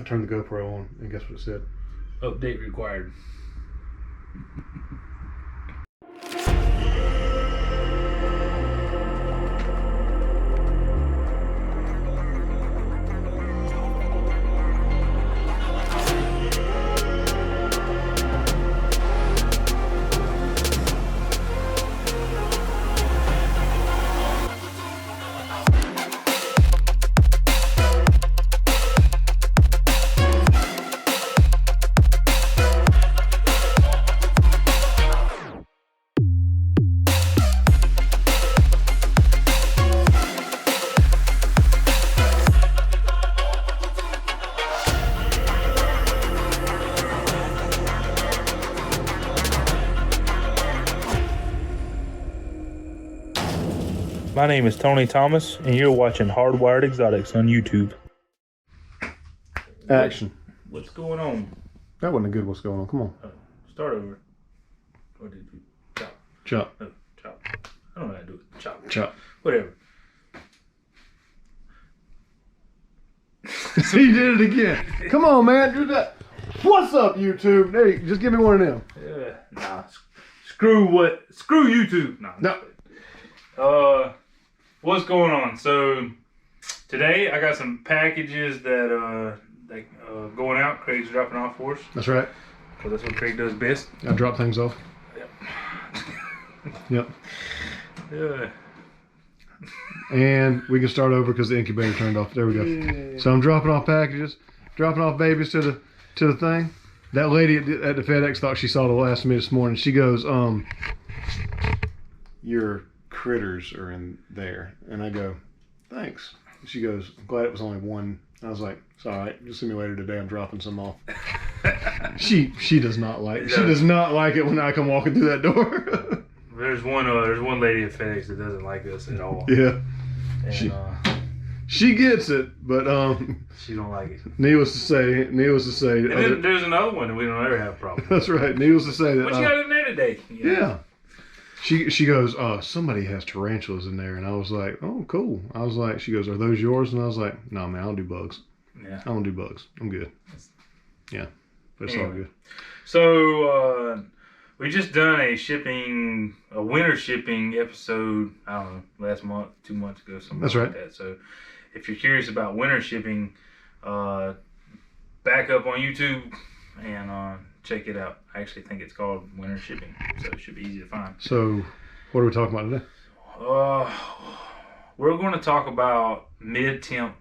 I turned the GoPro on, and guess what it said? Update required. My name is Tony Thomas, and you're watching Hardwired Exotics on YouTube. Action. What's going on? That wasn't a good what's going on. Come on. Start over. Or did we chop? Chop. No, chop. I don't know how to do it. Chop. Chop. Whatever. He did it again. Come on, man. Do that. What's up, YouTube? Hey, just give me one of them. Nah. Screw YouTube. Nah. No. What's going on? So today I got some packages that going out. Craig's dropping off for us. That's right. Because that's what Craig does best. I drop things off. Yep. Yep. Yeah. And we can start over because the incubator turned off. There we go. Yeah. So I'm dropping off packages, dropping off babies to the thing. That lady at the FedEx thought she saw the last of me this morning. She goes, your critters are in there. And I go, thanks. She goes, I'm glad it was only one. I was like, it's all right. Just see me later today. I'm dropping some off. She does not like it. She does not like it when I come walking through that door. There's one lady at FedEx that doesn't like us at all. Yeah. And, she gets it, but she don't like it. Needless to say. And then there's another one that we don't ever have a problem with. That's right. Needless to say that. What you got in there today? Yeah. She goes, somebody has tarantulas in there, and I was like, oh, cool. I was like, she goes, are those yours? And I was like, no, man, I don't do bugs. Yeah. I don't do bugs. I'm good. Yeah, but it's all good. So we just done a winter shipping episode. I don't know, last month, 2 months ago, something. That's like right. That. So if you're curious about winter shipping, back up on YouTube and check it out. I actually think it's called winter shipping, so it should be easy to find. So what are we talking about today? We're going to talk about mid-temp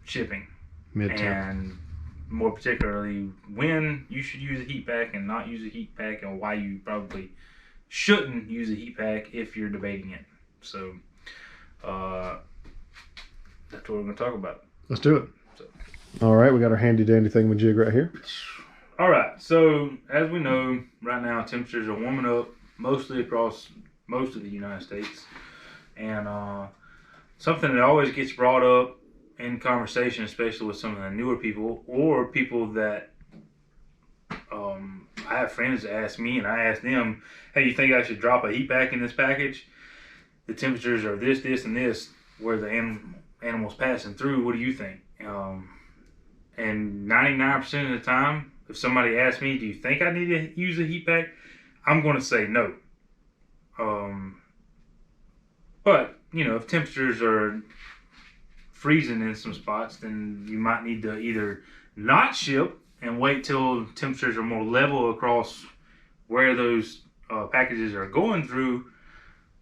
shipping. Mid-temp. And more particularly, when you should use a heat pack and not use a heat pack, and why you probably shouldn't use a heat pack if you're debating it. So that's what we're going to talk about. Let's do it. All right, we got our handy dandy thingamajig right here. All right, so as we know, right now temperatures are warming up mostly across most of the United States. And something that always gets brought up in conversation, especially with some of the newer people or people that I have friends that ask me, and I ask them, hey, you think I should drop a heat pack in this package? The temperatures are this, this, and this, where the animal's passing through. What do you think? And 99% of the time, if somebody asks me, do you think I need to use a heat pack? I'm going to say no. But, if temperatures are freezing in some spots, then you might need to either not ship and wait till temperatures are more level across where those packages are going through,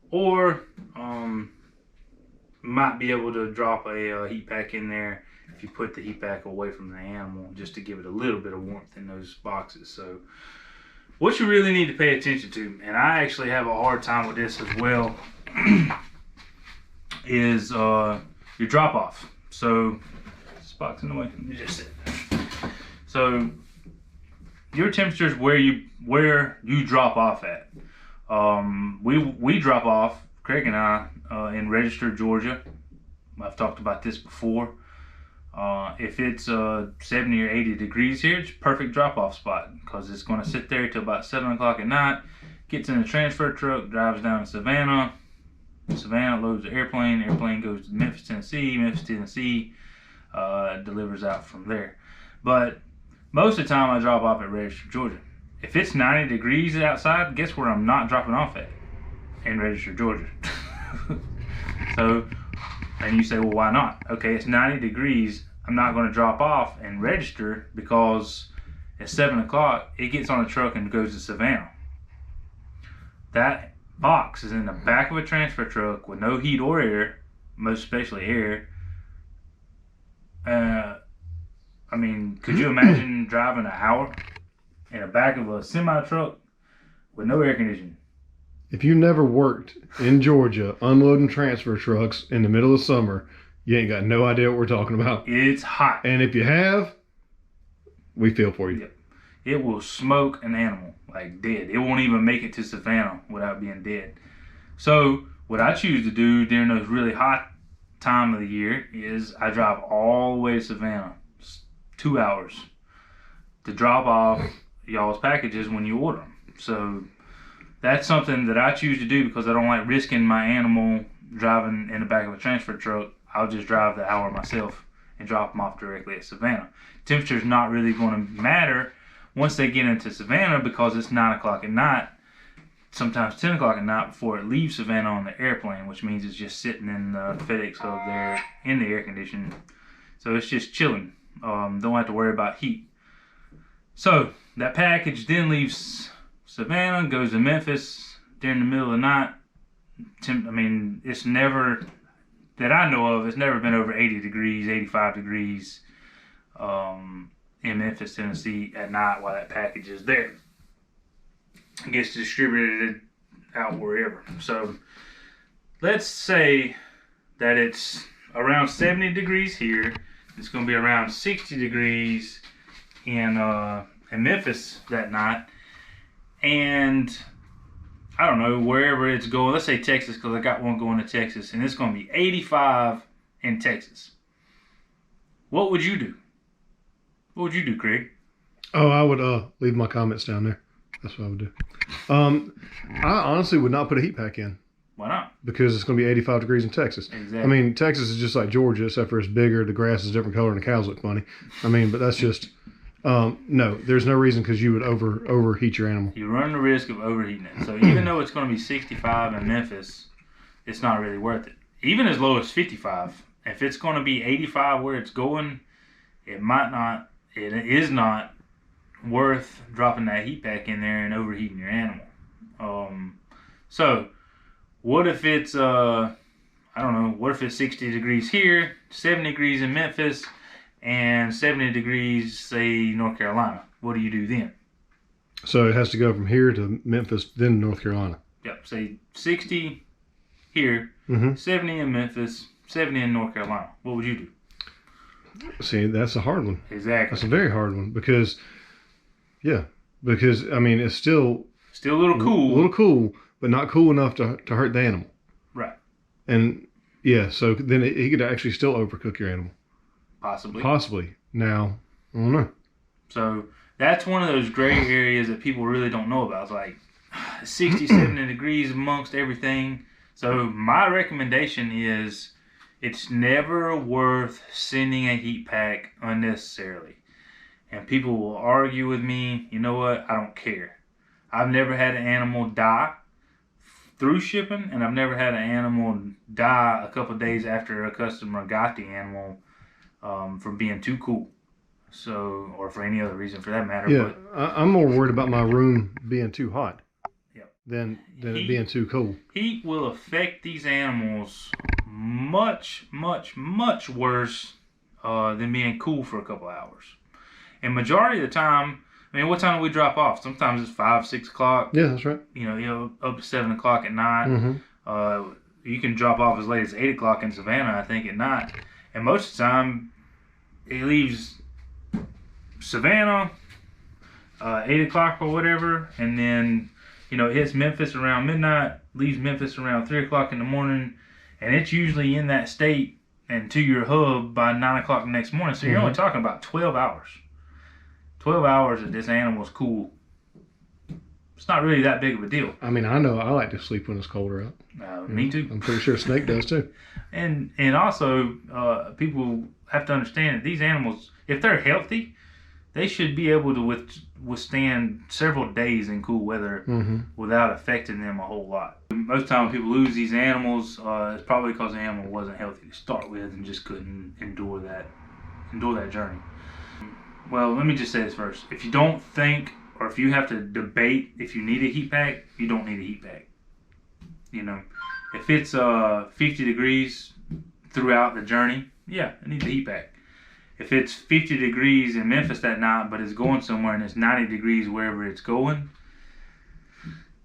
or might be able to drop a heat pack in there if you put the heat pack away from the animal, just to give it a little bit of warmth in those boxes. So what you really need to pay attention to, and I actually have a hard time with this as well, is your drop off. So this box in the way, just sit. So your temperature is where you drop off at. We drop off, Craig and I, in Register, Georgia. I've talked about this before. If it's 70 or 80 degrees here, it's a perfect drop-off spot because it's going to sit there till about 7 o'clock at night, gets in a transfer truck, drives down to Savannah. Savannah loads the airplane. The airplane goes to Memphis, Tennessee. Memphis, Tennessee delivers out from there. But most of the time I drop off at Register, Georgia. If it's 90 degrees outside, guess where I'm not dropping off at? In Register, Georgia. So, and you say, well, why not? Okay, it's 90 degrees. I'm not going to drop off and register because at 7 o'clock, it gets on a truck and goes to Savannah. That box is in the back of a transfer truck with no heat or air, most especially air. I mean, could you imagine driving an hour in the back of a semi-truck with no air conditioning? If you never worked in Georgia unloading transfer trucks in the middle of summer, you ain't got no idea what we're talking about. It's hot. And if you have, we feel for you. Yep. It will smoke an animal, like dead. It won't even make it to Savannah without being dead. So what I choose to do during those really hot time of the year is I drive all the way to Savannah, 2 hours, to drop off y'all's packages when you order them. So that's something that I choose to do because I don't like risking my animal driving in the back of a transfer truck. I'll just drive the hour myself and drop them off directly at Savannah. Temperature's not really going to matter once they get into Savannah because it's 9 o'clock at night, sometimes 10 o'clock at night before it leaves Savannah on the airplane, which means it's just sitting in the FedEx hub there in the air conditioning. So it's just chilling. Don't have to worry about heat. So that package then leaves Savannah, goes to Memphis during the middle of the night. I mean, it's never, that I know of, it's never been over 80 degrees, 85 degrees in Memphis, Tennessee at night while that package is there. It gets distributed out wherever. So let's say that it's around 70 degrees here. It's going to be around 60 degrees in Memphis that night. And I don't know, wherever it's going, let's say Texas, because I got one going to Texas, and it's going to be 85 in Texas. What would you do? What would you do, Craig? Oh, I would leave my comments down there. That's what I would do. I honestly would not put a heat pack in. Why not? Because it's going to be 85 degrees in Texas. Exactly. I mean, Texas is just like Georgia, except for it's bigger, the grass is different color, and the cows look funny. I mean, but that's just... no, there's no reason because you would overheat your animal. You run the risk of overheating it. So even though it's going to be 65 in Memphis, it's not really worth it. Even as low as 55, if it's going to be 85 where it's going, it is not worth dropping that heat pack in there and overheating your animal. So what if it's, I don't know, what if it's 60 degrees here, 70 degrees in Memphis, and 70 degrees, say, North Carolina? What do you do then? So it has to go from here to Memphis, then North Carolina. Yep, say 60 here, 70 in Memphis, 70 in North Carolina. What would you do? See, that's a hard one. Exactly. That's a very hard one because I mean, it's still a little cool. A little cool, but not cool enough to hurt the animal. Right. And yeah, so then he could actually still overcook your animal. Possibly. Now, I don't know. So that's one of those gray areas that people really don't know about. It's like 60, 70 degrees amongst everything. So my recommendation is it's never worth sending a heat pack unnecessarily. And people will argue with me. You know what? I don't care. I've never had an animal die through shipping, and I've never had an animal die a couple of days after a customer got the animal from being too cool. So, or for any other reason for that matter. Yeah, but I'm more worried about my room being too hot than it being too cool. Heat will affect these animals much, much, much worse than being cool for a couple hours. And majority of the time, I mean, what time do we drop off? Sometimes it's 5, 6 o'clock. Yeah, that's right. You know, up to 7 o'clock at night. You can drop off as late as 8 o'clock in Savannah, I think, at night. And most of the time, it leaves Savannah 8 o'clock or whatever, and then, you know, it hits Memphis around midnight, leaves Memphis around 3 o'clock in the morning, and it's usually in that state and to your hub by 9 o'clock the next morning. So you're only talking about 12 hours. 12 hours that this animal's cool. It's not really that big of a deal. I mean, I know I like to sleep when it's colder out. Me too. I'm pretty sure Snake does too. And also, people have to understand that these animals, if they're healthy, they should be able to withstand several days in cool weather without affecting them a whole lot. Most time when people lose these animals, it's probably because the animal wasn't healthy to start with and just couldn't endure that journey. Well, let me just say this first. If you don't think, or if you have to debate if you need a heat pack, you don't need a heat pack. You know, if it's 50 degrees throughout the journey, yeah, it needs a heat pack. If it's 50 degrees in Memphis that night, but it's going somewhere and it's 90 degrees wherever it's going,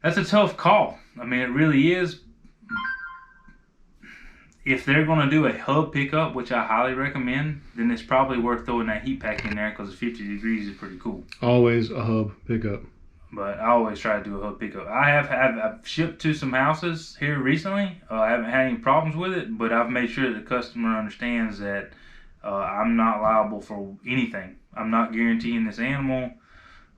that's a tough call. I mean, it really is. If they're going to do a hub pickup, which I highly recommend, then it's probably worth throwing that heat pack in there because 50 degrees is pretty cool. Always a hub pickup. But I always try to do a hub pickup. I've shipped to some houses here recently. I haven't had any problems with it, but I've made sure the customer understands that I'm not liable for anything. I'm not guaranteeing this animal.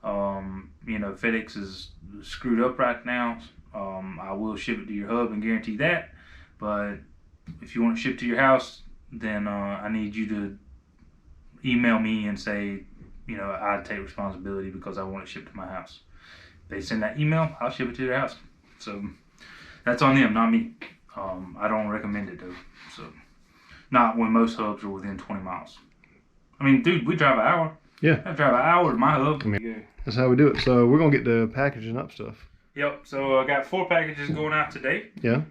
You know, FedEx is screwed up right now. I will ship it to your hub and guarantee that. But if you want to ship to your house, then I need you to email me and say, you know, I take responsibility because I want it shipped to my house. They send that email, I'll ship it to their house. So that's on them, not me. I don't recommend it though. So not when most hubs are within 20 miles. I mean, dude, we drive an hour. Yeah. I drive an hour to my hub. I mean, that's how we do it. So we're gonna get to packaging up stuff. Yep. So I got 4 packages going out today. Yeah.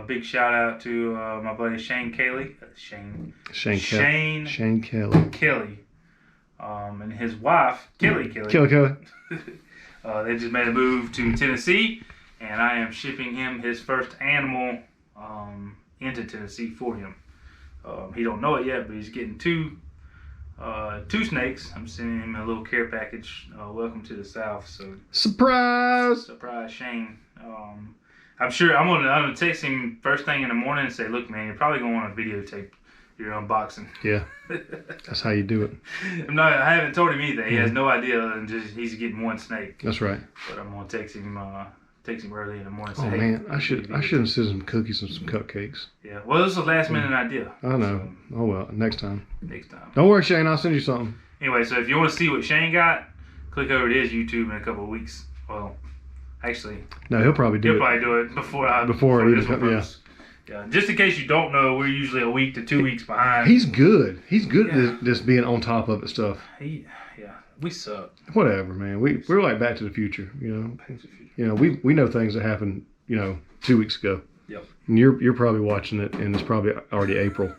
Big shout out to my buddy Shane Kelly. Shane Kelly. And his wife Kelly. They just made a move to Tennessee, and I am shipping him his first animal into Tennessee for him. He don't know it yet, but he's getting two snakes. I'm sending him a little care package. Welcome to the South. So surprise, Shane. I'm sure I'm gonna text him first thing in the morning and say, look, man, you're probably gonna want to videotape your unboxing. Yeah, that's how you do it. I haven't told him anything. He has no idea, and just he's getting 1 snake. That's right. But I'm gonna text him early in the morning. Oh say, man, I should have sent some cookies and some cupcakes. Yeah. Well, this is a last minute idea. I know. So, oh well, next time. Don't worry, Shane. I'll send you something. Anyway, so if you want to see what Shane got, click over to his YouTube in a couple of weeks. Well, actually, no, he'll probably do it before this one posts. Yeah, just in case you don't know, we're usually a week to 2 weeks behind. He's good. He's good at this being on top of it stuff. We suck. Whatever, man. We're like Back to the Future, you know. Back to the Future. You know, we know things that happened, you know, 2 weeks ago. Yep. And you're probably watching it, and it's probably already April,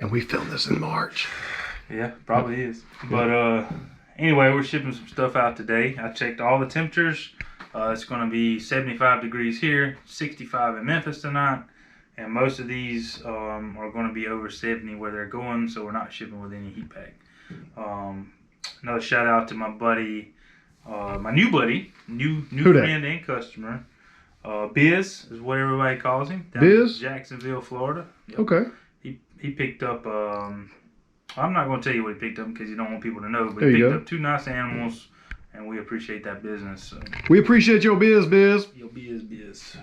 and we filmed this in March. Yeah, probably is. But anyway, we're shipping some stuff out today. I checked all the temperatures. It's going to be 75 degrees here, 65 in Memphis tonight. And most of these are going to be over 70 where they're going, so we're not shipping with any heat pack. Another shout out to my buddy, my new buddy, new friend and customer, Biz is what everybody calls him. Biz? Jacksonville, Florida. Yep. Okay. He picked up, I'm not going to tell you what he picked up because you don't want people to know, but there he picked up 2 nice animals, and we appreciate that business. So. We appreciate your biz. Your biz.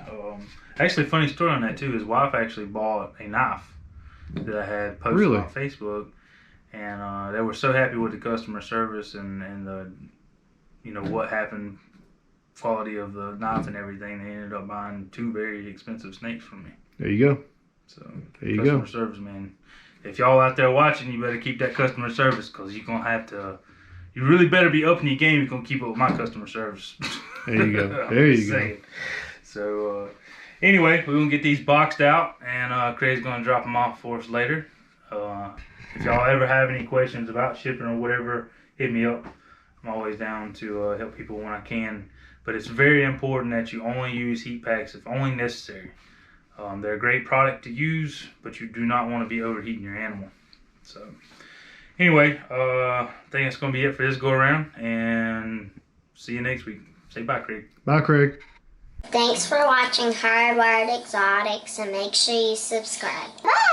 Actually, funny story on that too. His wife actually bought a knife that I had posted on Facebook, and they were so happy with the customer service and the, you know, what happened, quality of the knife and everything. They ended up buying 2 very expensive snakes from me. There you go. So customer service, man. If y'all out there watching, you better keep that customer service because you're gonna have to. You really better be up in your game. You're gonna keep up with my customer service. There you go. There you go. So. Anyway, we're going to get these boxed out, and Craig's going to drop them off for us later. If y'all ever have any questions about shipping or whatever, hit me up. I'm always down to help people when I can. But it's very important that you only use heat packs if only necessary. They're a great product to use, but you do not want to be overheating your animal. So, anyway, I think that's going to be it for this go-around, and see you next week. Say bye, Craig. Bye, Craig. Thanks for watching Hardwired Exotics, and make sure you subscribe. Bye!